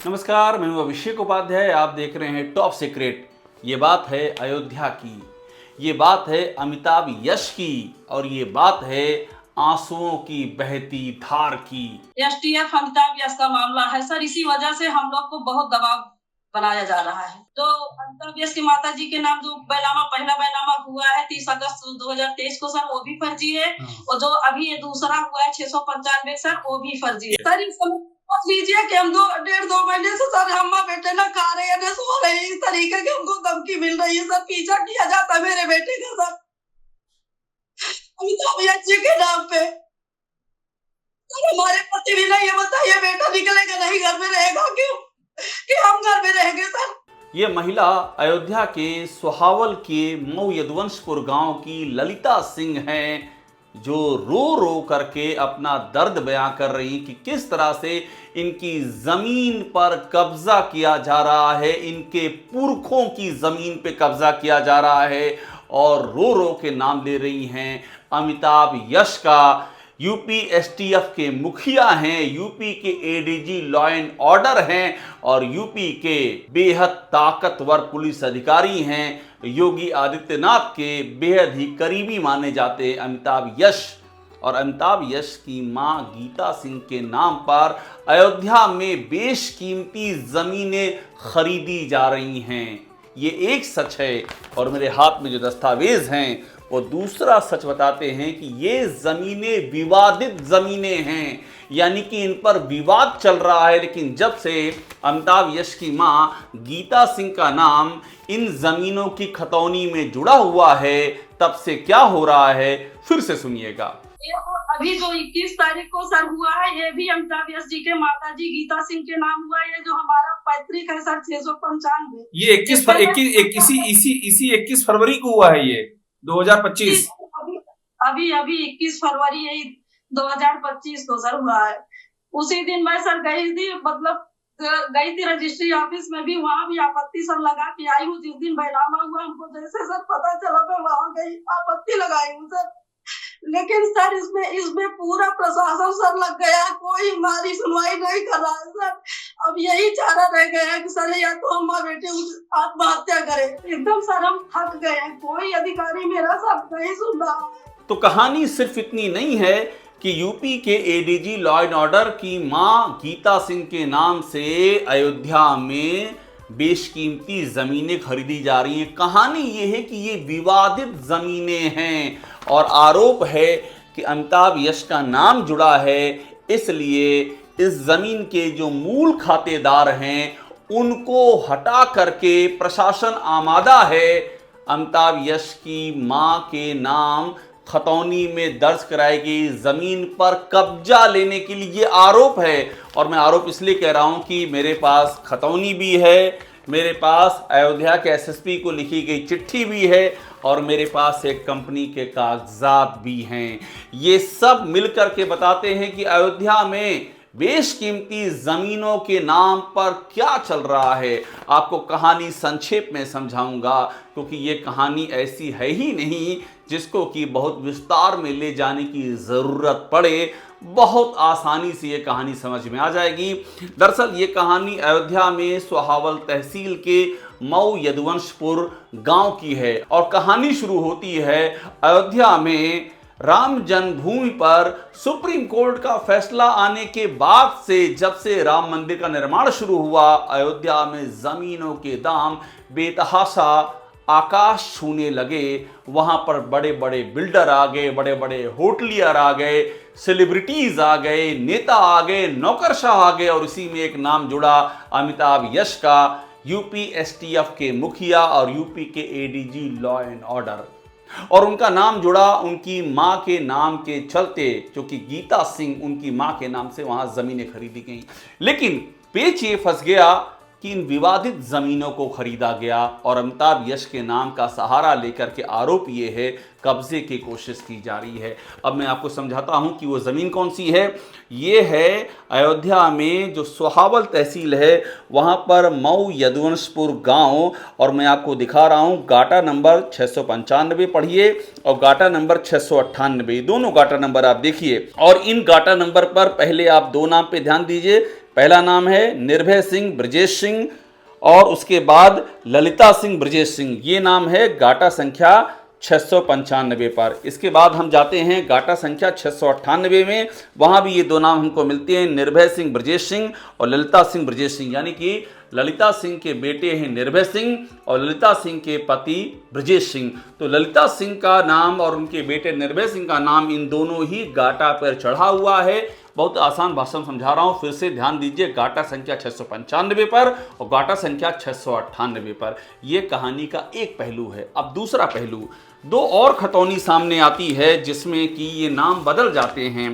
नमस्कार, मैं हूं अभिषेक उपाध्याय। आप देख रहे हैं टॉप सीक्रेट। ये बात है अयोध्या की, ये बात है अमिताभ यश की और ये बात है आंसुओं की बहती धार की। एसटीएफ अमिताभ यश का मामला है सर, इसी वजह से हम लोग को बहुत दबाव बनाया जा रहा है। तो अमिताभ यश की माता जी के नाम जो पहला बैनामा हुआ है 30 अगस्त 2023 को सर, वो भी फर्जी है। और जो अभी ये दूसरा हुआ है 695 सर, वो भी फर्जी है। सर सोच लीजिए कि हम 1.5-2 महीने से सर हम बेटे ना खा रहे हैं ना सो रहे हैं, इस तरीके की हमको धमकी मिल रही है सर, पीछा किया जाता है मेरे बेटे का सर अमिताभ यश जी के नाम पे। हमारे पति भी नहीं है, बताइए बेटा निकलेगा नहीं, घर में रहेगा क्यों कि हम घर में रहेंगे सर। ये महिला अयोध्या के सुहावल के मऊ यदुवंशपुर गांव की ललिता सिंह हैं, जो रो रो करके अपना दर्द बयां कर रही कि किस तरह से इनकी जमीन पर कब्जा किया जा रहा है, इनके पुरखों की जमीन पे कब्जा किया जा रहा है और रो रो के नाम ले रही हैं अमिताभ यश का। यूपी एसटीएफ के मुखिया हैं, यूपी के एडीजी लॉ एंड ऑर्डर हैं और यूपी के बेहद ताकतवर पुलिस अधिकारी हैं। योगी आदित्यनाथ के बेहद ही करीबी माने जाते हैं अमिताभ यश। और अमिताभ यश की मां गीता सिंह के नाम पर अयोध्या में बेशकीमती जमीनें खरीदी जा रही हैं। ये एक सच है और मेरे हाथ में जो दस्तावेज हैं वो दूसरा सच बताते हैं कि ये जमीनें विवादित जमीनें हैं, यानी कि इन पर विवाद चल रहा है। लेकिन जब से अमिताभ यश की मां गीता सिंह का नाम इन जमीनों की खतौनी में जुड़ा हुआ है, तब से क्या हो रहा है फिर से सुनिएगा। अभी जो 21 तारीख को सर हुआ है, ये भी अमिताभ यश जी के माता जी गीता सिंह के नाम हुआ है। ये जो हमारा पैतृक है सर 695, ये 21 फरवरी को हुआ है, ये 2025। अभी 21 फरवरी यही 2025 को सर हुआ है। उसी दिन मैं सर गई थी, मतलब गई थी रजिस्ट्री ऑफिस में भी, वहाँ भी आपत्ति सर लगा के आई हूँ। जिस दिन बैनामा हुआ हमको जैसे सर पता चला, मैं वहाँ गई, आपत्ति लगाई हूँ सर। लेकिन सर इसमें पूरा प्रशासन सर लग गया, कोई हमारी सुनवाई नहीं कर रहा है सर। अब यही चारा रह गया है कि सर या तो हम माँ बेटे आत्महत्या करें। एकदम सर हम थक गए हैं, कोई अधिकारी मेरा सब नहीं सुन रहा है। तो कहानी सिर्फ इतनी नहीं है कि यूपी के एडीजी लॉ एंड ऑर्डर की मां गीता सिंह के नाम से अयोध्या में बेशकीमती ज़मीनें खरीदी जा रही हैं। कहानी ये है कि ये विवादित ज़मीनें हैं और आरोप है कि अमिताभ यश का नाम जुड़ा है, इसलिए इस ज़मीन के जो मूल खातेदार हैं उनको हटा करके प्रशासन आमादा है अमिताभ यश की मां के नाम खतौनी में दर्ज कराई गई जमीन पर कब्जा लेने के लिए। ये आरोप है और मैं आरोप इसलिए कह रहा हूं कि मेरे पास खतौनी भी है, मेरे पास अयोध्या के एसएसपी को लिखी गई चिट्ठी भी है और मेरे पास एक कंपनी के कागजात भी हैं। ये सब मिलकर के बताते हैं कि अयोध्या में बेशकीमती जमीनों के नाम पर क्या चल रहा है। आपको कहानी संक्षेप में समझाऊंगा क्योंकि ये कहानी ऐसी है ही नहीं जिसको कि बहुत विस्तार में ले जाने की ज़रूरत पड़े। बहुत आसानी से ये कहानी समझ में आ जाएगी। दरअसल ये कहानी अयोध्या में सुहावल तहसील के मऊ यदुवंशपुर गांव की है और कहानी शुरू होती है अयोध्या में राम जन्मभूमि पर सुप्रीम कोर्ट का फैसला आने के बाद से। जब से राम मंदिर का निर्माण शुरू हुआ, अयोध्या में ज़मीनों के दाम बेतहाशा आकाश छूने लगे। वहाँ पर बड़े बड़े बिल्डर आ गए, बड़े बड़े होटलियर आ गए, सेलिब्रिटीज आ गए, नेता आ गए, नौकरशाह आ गए और इसी में एक नाम जुड़ा अमिताभ यश का, यूपी एसटीएफ के मुखिया और यूपी के एडीजी लॉ एंड ऑर्डर। और उनका नाम जुड़ा उनकी मां के नाम के चलते, क्योंकि गीता सिंह उनकी मां के नाम से वहां जमीनें खरीदी गई। लेकिन पेच ये फंस गया कि इन विवादित जमीनों को खरीदा गया और अमिताभ यश के नाम का सहारा लेकर के आरोप ये है कब्जे की कोशिश की जा रही है। अब मैं आपको समझाता हूं कि वो ज़मीन कौन सी है। ये है अयोध्या में जो सुहावल तहसील है वहाँ पर मऊ यदुवंशपुर गांव, और मैं आपको दिखा रहा हूँ गाटा नंबर 695 पढ़िए और गाटा नंबर 698, दोनों गाटा नंबर आप देखिए। और इन गाटा नंबर पर पहले आप दो नाम पे ध्यान दीजिए, पहला नाम है निर्भय सिंह ब्रजेश सिंह और उसके बाद ललिता सिंह ब्रजेश सिंह, ये नाम है गाटा संख्या 695 पर। इसके बाद हम जाते हैं गाटा संख्या 698 में, वहाँ भी ये दो नाम हमको मिलते हैं, निर्भय सिंह ब्रजेश सिंह और ललिता सिंह ब्रजेश सिंह, यानी कि ललिता सिंह के बेटे हैं निर्भय सिंह और ललिता सिंह के पति ब्रजेश सिंह। तो ललिता सिंह का नाम और उनके बेटे निर्भय सिंह का नाम, इन दोनों ही गाटा पर चढ़ा हुआ है। बहुत आसान भाषा में समझा रहा हूँ, फिर से ध्यान दीजिए, गाटा संख्या 695 पर और गाटा संख्या 698 पर। यह कहानी का एक पहलू है। अब दूसरा पहलू, दो और खतौनी सामने आती है जिसमें कि ये नाम बदल जाते हैं।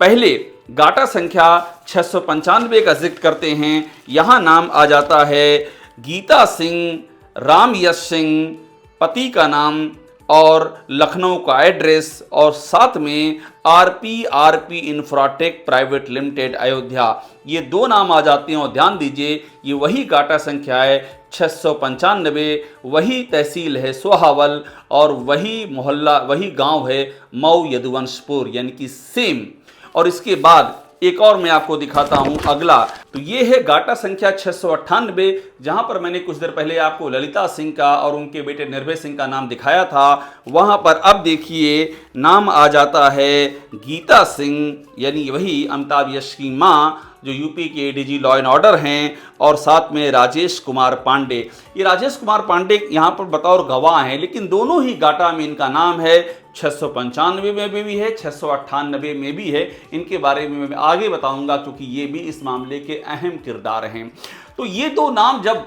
पहले गाटा संख्या 695 का जिक्र करते हैं, यहाँ नाम आ जाता है गीता सिंह, राम यश सिंह पति का नाम और लखनऊ का एड्रेस, और साथ में RP Infratech private limited Ayodhya, ये दो नाम आ जाते हैं। और ध्यान दीजिए, ये वही गाटा संख्या है 695, वही तहसील है सोहावल और वही मोहल्ला, वही गांव है मऊ यदुवंशपुर, यानी कि सेम। और इसके बाद एक और मैं आपको दिखाता हूं अगला, तो ये है गाटा संख्या 698, जहां पर मैंने कुछ देर पहले आपको ललिता सिंह का और उनके बेटे निर्भय सिंह का नाम दिखाया था। वहां पर अब देखिए नाम आ जाता है गीता सिंह, यानी वही अमिताभ यश की माँ जो यूपी के एडीजी लॉ एंड ऑर्डर हैं, और साथ में राजेश कुमार पांडे। ये राजेश कुमार पांडे यहाँ पर बतौर गवाह हैं, लेकिन दोनों ही गाटा में इनका नाम है, 695 में भी है, 698 में भी है। इनके बारे में मैं आगे बताऊंगा क्योंकि ये भी इस मामले के अहम किरदार हैं। तो ये दो नाम जब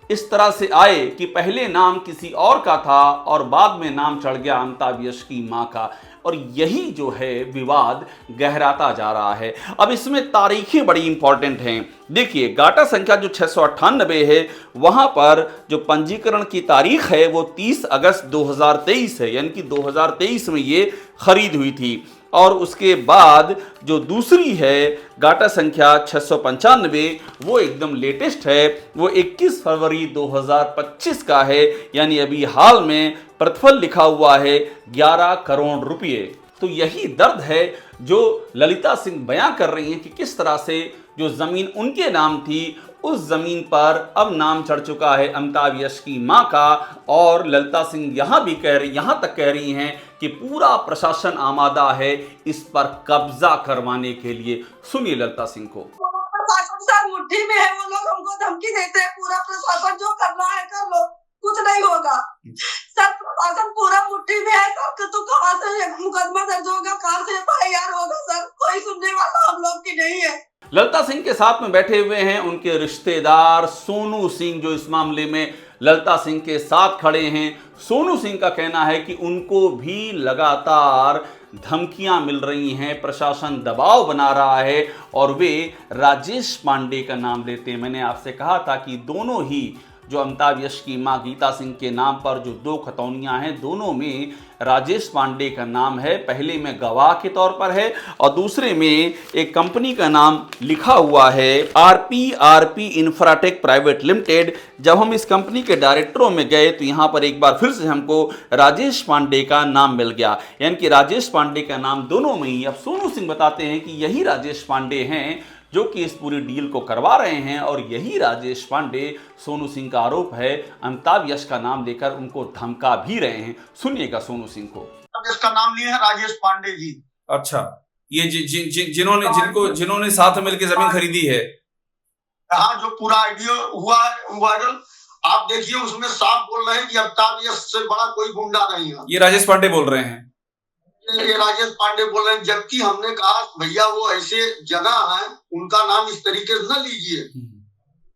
इस तरह से आए कि पहले नाम किसी और का था और बाद में नाम चढ़ गया अमिताभ यश की मां का, और यही जो है विवाद गहराता जा रहा है। अब इसमें तारीखें बड़ी इंपॉर्टेंट हैं। देखिए, गाटा संख्या जो 698 है, वहां पर जो पंजीकरण की तारीख है वो 30 अगस्त 2023 है, यानी कि 2023 में ये खरीद हुई थी। और उसके बाद जो दूसरी है गाटा संख्या 695, वो एकदम लेटेस्ट है, वो 21 फरवरी 2025 का है, यानी अभी हाल में प्रतिफल लिखा हुआ है 11 करोड़ रुपये। तो यही दर्द है जो ललिता सिंह बयां कर रही हैं कि किस तरह से जो जमीन उनके नाम थी, उस जमीन पर अब नाम चढ़ चुका है अमिताभ यश की मां का। और ललिता सिंह यहां तक कह रही हैं कि पूरा प्रशासन आमादा है इस पर कब्जा करवाने के लिए। सुनिए ललिता सिंह को। प्रशासन सर मुट्ठी में है, वो लोग हमको धमकी देते हैं, पूरा प्रशासन जो करना है कर लो, कुछ नहीं होगा सर। प्रशासन पूरा मुट्ठी में है सर, तो कहाँ से मुकदमा दर्ज होगा, कहाँ से FIR होगा सर, कोई सुनने वाला हम लोग की नहीं है। ललिता सिंह के साथ में बैठे हुए हैं उनके रिश्तेदार सोनू सिंह, जो इस मामले में ललिता सिंह के साथ खड़े हैं। सोनू सिंह का कहना है कि उनको भी लगातार धमकियां मिल रही हैं, प्रशासन दबाव बना रहा है और वे राजेश पांडे का नाम लेते हैं। मैंने आपसे कहा था कि दोनों ही जो अमिताभ यश की मां गीता सिंह के नाम पर जो दो खतौनियां हैं, दोनों में राजेश पांडे का नाम है। पहले में गवाह के तौर पर है और दूसरे में एक कंपनी का नाम लिखा हुआ है आरपी इंफ्राटेक प्राइवेट लिमिटेड। जब हम इस कंपनी के डायरेक्टरों में गए तो यहाँ पर एक बार फिर से हमको राजेश पांडे का नाम मिल गया, यानी कि राजेश पांडे का नाम दोनों में ही। अब सोनू सिंह बताते हैं कि यही राजेश पांडे हैं जो कि इस पूरी डील को करवा रहे हैं, और यही राजेश पांडे, सोनू सिंह का आरोप है, अमिताभ यश का नाम लेकर उनको धमका भी रहे हैं। सुनिएगा सोनू सिंह को। इसका नाम लिए है राजेश पांडे जी। अच्छा, ये जिन्होंने साथ मिलकर जमीन खरीदी है, यहाँ जो पूरा आइडिया हुआ है वायरल, आप देखिए उसमें साफ बोल रहे हैं कि अमिताभ यश से बड़ा कोई गुंडा नहीं है। ये राजेश पांडे बोल रहे हैं, ये राजेश पांडे बोल रहे हैं, जबकि हमने कहा भैया वो ऐसे जगह है, उनका नाम इस तरीके से न लीजिए।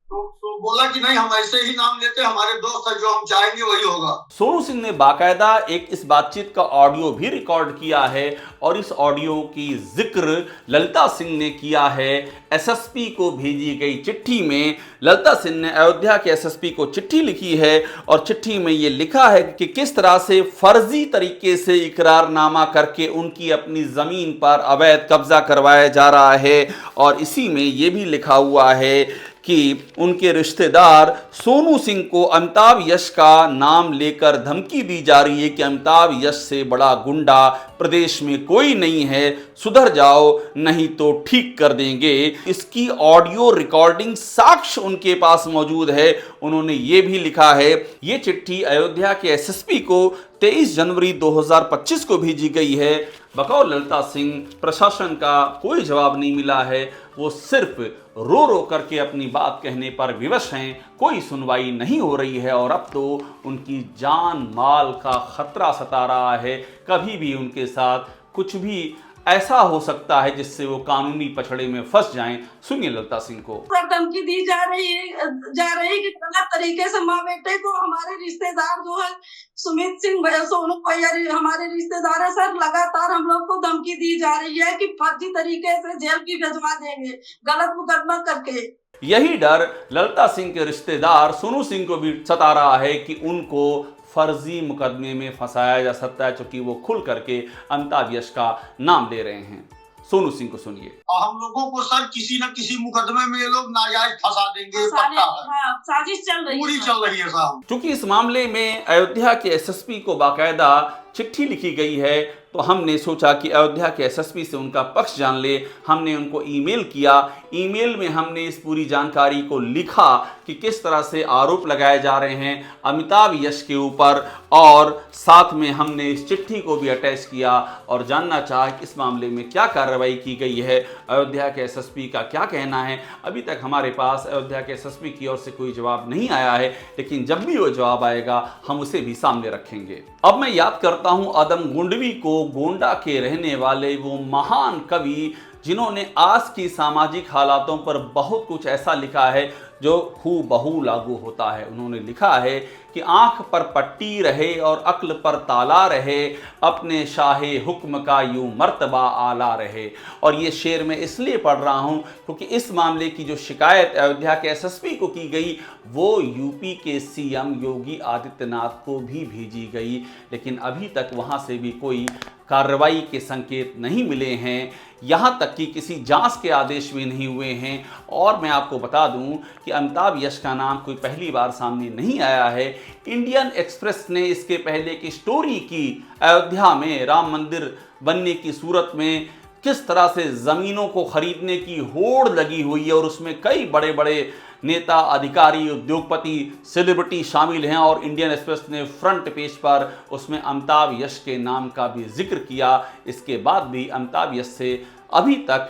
तो बोला कि नहीं, हम ऐसे ही नाम लेते, हमारे दोस्त है, जो हम चाहेंगे वही होगा। सोनू सिंह ने बाकायदा एक इस बातचीत का ऑडियो भी रिकॉर्ड किया है और इस ऑडियो की जिक्र ललिता सिंह ने किया है। एसएसपी को भेजी गई चिट्ठी में ललिता सिंह ने अयोध्या के एसएसपी को चिट्ठी लिखी है और चिट्ठी में ये लिखा है कि किस तरह से फर्जी तरीके से इकरारनामा करके उनकी अपनी जमीन पर अवैध कब्जा करवाया जा रहा है। और इसी में ये भी लिखा हुआ है कि उनके रिश्तेदार सोनू सिंह को अमिताभ यश का नाम लेकर धमकी दी जा रही है कि अमिताभ यश से बड़ा गुंडा प्रदेश में कोई नहीं है, सुधर जाओ नहीं तो ठीक कर देंगे। इसकी ऑडियो रिकॉर्डिंग साक्ष्य उनके पास मौजूद है। उन्होंने ये भी लिखा है, ये चिट्ठी अयोध्या के एसएसपी को 23 जनवरी 2025 को भेजी गई है। बकौल ललिता सिंह, प्रशासन का कोई जवाब नहीं मिला है, वो सिर्फ रो रो करके अपनी बात कहने पर विवश हैं, कोई सुनवाई नहीं हो रही है और अब तो उनकी जान माल का खतरा सता रहा है। कभी भी उनके साथ कुछ भी ऐसा हो सकता है जिससे वो कानूनी पछड़े में फंस जाएं। सुनिए ललिता सिंह को। धमकी दी जा रही है कि गलत तरीके से माँ बेटे को, हमारे रिश्तेदार जो है सुमित सिंह सोनू भैया हमारे रिश्तेदार है सर, लगातार हम लोग को धमकी दी जा रही है कि फर्जी तरीके से जेल की भिजवा देंगे गलत मुकदमा करके। यही डर ललिता सिंह के रिश्तेदार सोनू सिंह को भी सता रहा है कि उनको फर्जी मुकदमे में फंसाया जा सकता है, क्योंकि वो खुल करके अमिताभ यश का नाम ले रहे हैं। सोनू सिंह को सुनिए। हम लोगों को सर किसी न किसी मुकदमे में ये लोग नाजायज फंसा देंगे, पक्का है। साजिश चल रही है, पूरी चल रही है साहब। क्योंकि इस मामले में अयोध्या के एसएसपी को बाकायदा चिट्ठी लिखी गई है, तो हमने सोचा कि अयोध्या के एसएसपी से उनका पक्ष जान ले। हमने उनको ईमेल किया। ईमेल में हमने इस पूरी जानकारी को लिखा कि किस तरह से आरोप लगाए जा रहे हैं अमिताभ यश के ऊपर, और साथ में हमने इस चिट्ठी को भी अटैच किया और जानना चाहा कि इस मामले में क्या कार्रवाई की गई है, अयोध्या के एसएसपी का क्या कहना है। अभी तक हमारे पास अयोध्या के एसएसपी की ओर से कोई जवाब नहीं आया है, लेकिन जब भी वो जवाब आएगा हम उसे भी सामने रखेंगे। अब मैं याद करता हूं आदम गुंडवी को, गोंडा के रहने वाले वो महान कवि जिन्होंने आज की सामाजिक हालातों पर बहुत कुछ ऐसा लिखा है जो हूबहू लागू होता है। उन्होंने लिखा है कि आंख पर पट्टी रहे और अक्ल पर ताला रहे, अपने शाहे हुक्म का यूं मर्तबा आला रहे। और ये शेर मैं इसलिए पढ़ रहा हूँ क्योंकि इस मामले की जो शिकायत अयोध्या के एसएसपी को की गई वो यूपी के सीएम योगी आदित्यनाथ को भी भेजी गई, लेकिन अभी तक वहाँ से भी कोई कार्रवाई के संकेत नहीं मिले हैं, यहाँ तक कि किसी जांच के आदेश भी नहीं हुए हैं। और मैं आपको बता दूं कि अमिताभ यश का नाम कोई पहली बार सामने नहीं आया है। इंडियन एक्सप्रेस ने इसके पहले की स्टोरी की, अयोध्या में राम मंदिर बनने की सूरत में किस तरह से ज़मीनों को खरीदने की होड़ लगी हुई है और उसमें कई बड़े बड़े नेता, अधिकारी, उद्योगपति, सेलिब्रिटी शामिल हैं। और इंडियन एक्सप्रेस ने फ्रंट पेज पर उसमें अमिताभ यश के नाम का भी जिक्र किया। इसके बाद भी अमिताभ यश से अभी तक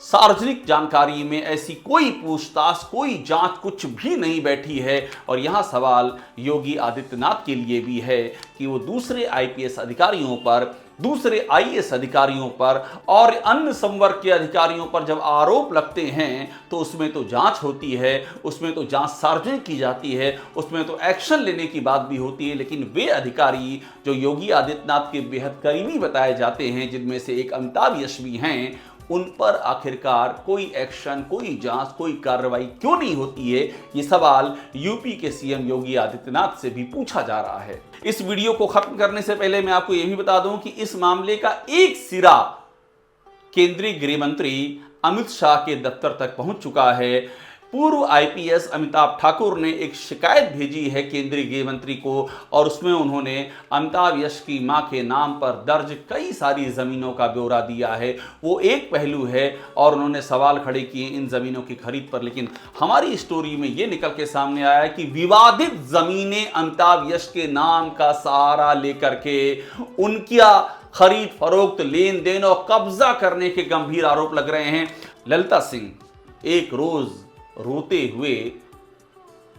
सार्वजनिक जानकारी में ऐसी कोई पूछताछ, कोई जांच कुछ भी नहीं बैठी है। और यहाँ सवाल योगी आदित्यनाथ के लिए भी है कि वो दूसरे आईपीएस अधिकारियों पर, दूसरे आईएएस अधिकारियों पर और अन्य संवर्ग के अधिकारियों पर जब आरोप लगते हैं तो उसमें तो जांच होती है, उसमें तो जांच सार्वजनिक की जाती है, उसमें तो एक्शन लेने की बात भी होती है। लेकिन वे अधिकारी जो योगी आदित्यनाथ के बेहद करीबी बताए जाते हैं, जिनमें से एक अमिताभ यश भी हैं, उन पर आखिरकार कोई एक्शन, कोई जांच, कोई कार्रवाई क्यों नहीं होती है? ये सवाल यूपी के सीएम योगी आदित्यनाथ से भी पूछा जा रहा है। इस वीडियो को खत्म करने से पहले मैं आपको यह भी बता दूं कि इस मामले का एक सिरा केंद्रीय गृह मंत्री अमित शाह के दफ्तर तक पहुंच चुका है। पूर्व आईपीएस अमिताभ ठाकुर ने एक शिकायत भेजी है केंद्रीय गृह मंत्री को और उसमें उन्होंने अमिताभ यश की मां के नाम पर दर्ज कई सारी ज़मीनों का ब्यौरा दिया है। वो एक पहलू है और उन्होंने सवाल खड़े किए इन ज़मीनों की खरीद पर। लेकिन हमारी स्टोरी में ये निकल के सामने आया है कि विवादित ज़मीनें अमिताभ यश के नाम का सहारा लेकर के उनका खरीद फरोख्त, लेन देन और कब्जा करने के गंभीर आरोप लग रहे हैं। ललिता सिंह एक रोज़ रोते हुए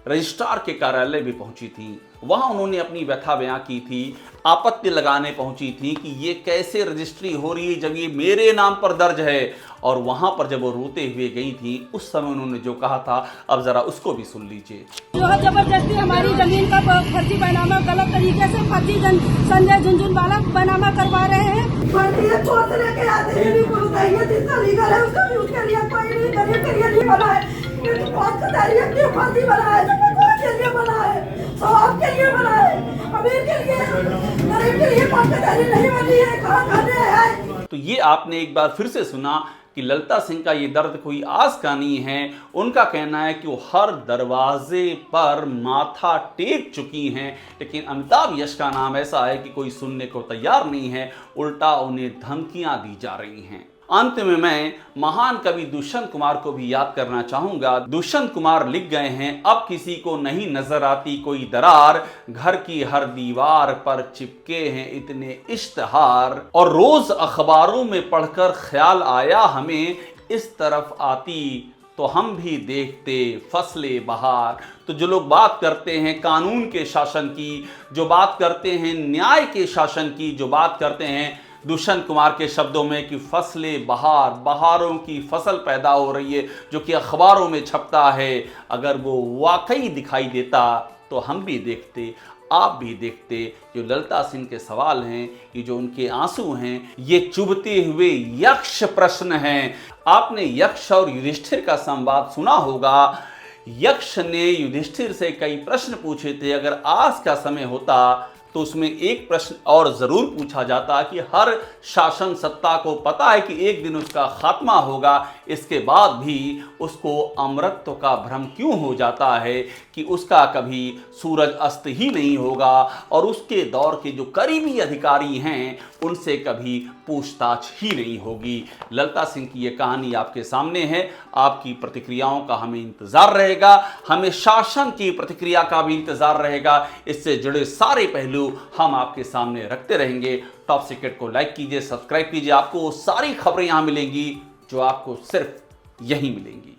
रजिस्ट्रार के कार्यालय भी पहुंची थी। वहां उन्होंने अपनी व्यथा बयां की थी, आपत्ति लगाने पहुंची थी कि ये कैसे रजिस्ट्री हो रही है जब ये मेरे नाम पर दर्ज है। और वहां पर जब वो रोते हुए गई थी उस समय उन्होंने जो कहा था, अब जरा उसको भी सुन लीजिए। जो है जबरदस्ती हमारी जमीन का फर्जी बैनामा, गलत तरीके से फर्जी संजय झुनझुनवाला बैनामा करवा रहे हैं। तो ये आपने एक बार फिर से सुना कि ललिता सिंह का ये दर्द कोई आज का नहीं है। उनका कहना है कि वो हर दरवाजे पर माथा टेक चुकी हैं, लेकिन अमिताभ यश का नाम ऐसा है कि कोई सुनने को तैयार नहीं है, उल्टा उन्हें धमकियां दी जा रही हैं। अंत में मैं महान कवि दुष्यंत कुमार को भी याद करना चाहूंगा। दुष्यंत कुमार लिख गए हैं, अब किसी को नहीं नजर आती कोई दरार, घर की हर दीवार पर चिपके हैं इतने इश्तहार, और रोज अखबारों में पढ़कर ख्याल आया हमें, इस तरफ आती तो हम भी देखते फसले बहार। तो जो लोग बात करते हैं कानून के शासन की, जो बात करते हैं न्याय के शासन की, जो बात करते हैं दुष्यंत कुमार के शब्दों में कि फसले बहार, बहारों की फसल पैदा हो रही है, जो कि अखबारों में छपता है, अगर वो वाकई दिखाई देता तो हम भी देखते, आप भी देखते। जो ललिता सिंह के सवाल हैं, ये जो उनके आंसू हैं, ये चुभते हुए यक्ष प्रश्न हैं। आपने यक्ष और युधिष्ठिर का संवाद सुना होगा। यक्ष ने युधिष्ठिर से कई प्रश्न पूछे थे। अगर आज का समय होता तो उसमें एक प्रश्न और जरूर पूछा जाता कि हर शासन सत्ता को पता है कि एक दिन उसका खात्मा होगा, इसके बाद भी उसको अमरत्व का भ्रम क्यों हो जाता है कि उसका कभी सूरज अस्त ही नहीं होगा, और उसके दौर के जो करीबी अधिकारी हैं उनसे कभी पूछताछ ही नहीं होगी। ललिता सिंह की ये कहानी आपके सामने है। आपकी प्रतिक्रियाओं का हमें इंतजार रहेगा, हमें शासन की प्रतिक्रिया का भी इंतजार रहेगा। इससे जुड़े सारे पहलू हम आपके सामने रखते रहेंगे। टॉप सीक्रेट को लाइक कीजिए, सब्सक्राइब कीजिए। आपको सारी खबरें यहां मिलेंगी जो आपको सिर्फ यहीं मिलेंगी।